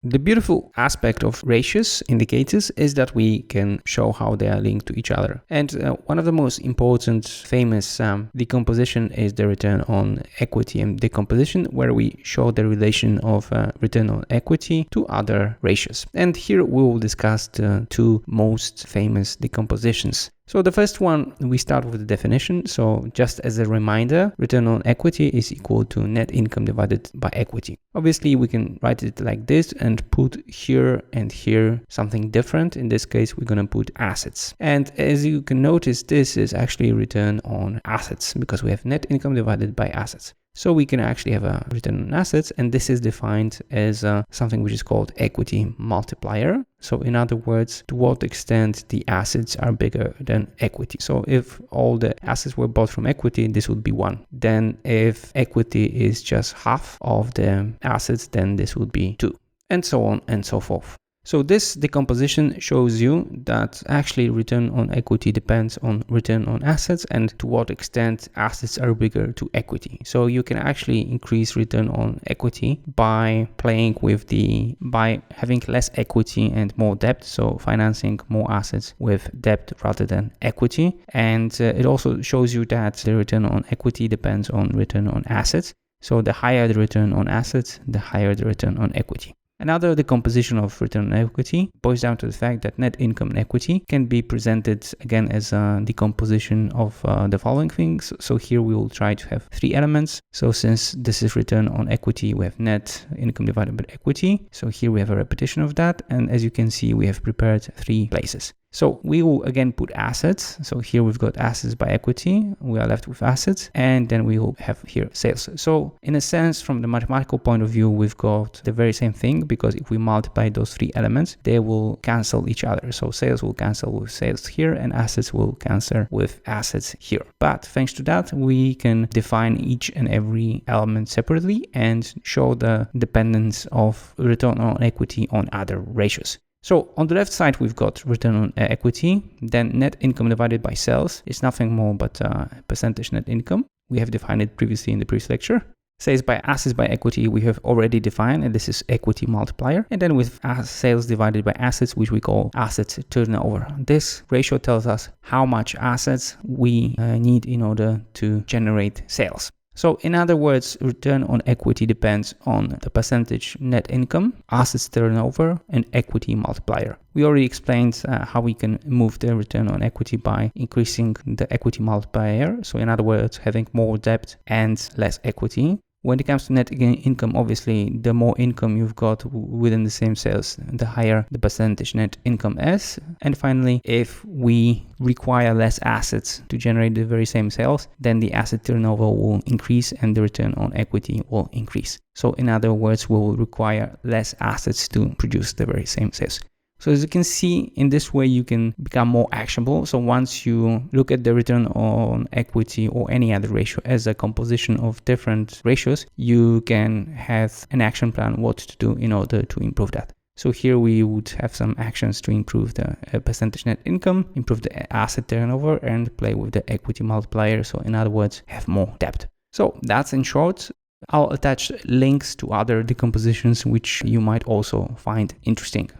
The beautiful aspect of ratios indicators is that we can show how they are linked to each other. And one of the most important famous decomposition is the return on equity and decomposition, where we show the relation of return on equity to other ratios. And here we will discuss the two most famous decompositions. So the first one, we start with the definition. So just as a reminder, return on equity is equal to net income divided by equity. Obviously, we can write it like this and put here and here something different. In this case, we're going to put assets. And as you can notice, this is actually return on assets because we have net income divided by assets. So we can actually have a return on assets, and this is defined as something which is called equity multiplier. So in other words, to what extent the assets are bigger than equity. So if all the assets were bought from equity, this would be 1. Then if equity is just half of the assets, then this would be 2, and so on and so forth. So this decomposition shows you that actually return on equity depends on return on assets and to what extent assets are bigger to equity. So you can actually increase return on equity by by having less equity and more debt. So financing more assets with debt rather than equity. And it also shows you that the return on equity depends on return on assets. So the higher the return on assets, the higher the return on equity. Another decomposition of return on equity boils down to the fact that net income and equity can be presented again as a decomposition of the following things. So here we will try to have 3 elements. So since this is return on equity, we have net income divided by equity. So here we have a repetition of that. And as you can see, we have prepared 3 places. So we will again put assets. So here we've got assets by equity. We are left with assets. And then we will have here sales. So in a sense, from the mathematical point of view, we've got the very same thing, because if we multiply those 3 elements, they will cancel each other. So sales will cancel with sales here and assets will cancel with assets here. But thanks to that, we can define each and every element separately and show the dependence of return on equity on other ratios. So on the left side, we've got return on equity, then net income divided by sales is nothing more but percentage net income. We have defined it previously in the previous lecture. Sales by assets by equity, we have already defined, and this is equity multiplier. And then with sales divided by assets, which we call assets turnover. This ratio tells us how much assets we need in order to generate sales. So in other words, return on equity depends on the percentage net income, assets turnover, and equity multiplier. We already explained how we can move the return on equity by increasing the equity multiplier. So in other words, having more debt and less equity. When it comes to net income, obviously, the more income you've got within the same sales, the higher the percentage net income is. And finally, if we require less assets to generate the very same sales, then the asset turnover will increase and the return on equity will increase. So in other words, we will require less assets to produce the very same sales. So as you can see, in this way, you can become more actionable. So once you look at the return on equity or any other ratio as a composition of different ratios, you can have an action plan what to do in order to improve that. So here we would have some actions to improve the percentage net income, improve the asset turnover, and play with the equity multiplier. So in other words, have more debt. So that's in short. I'll attach links to other decompositions which you might also find interesting.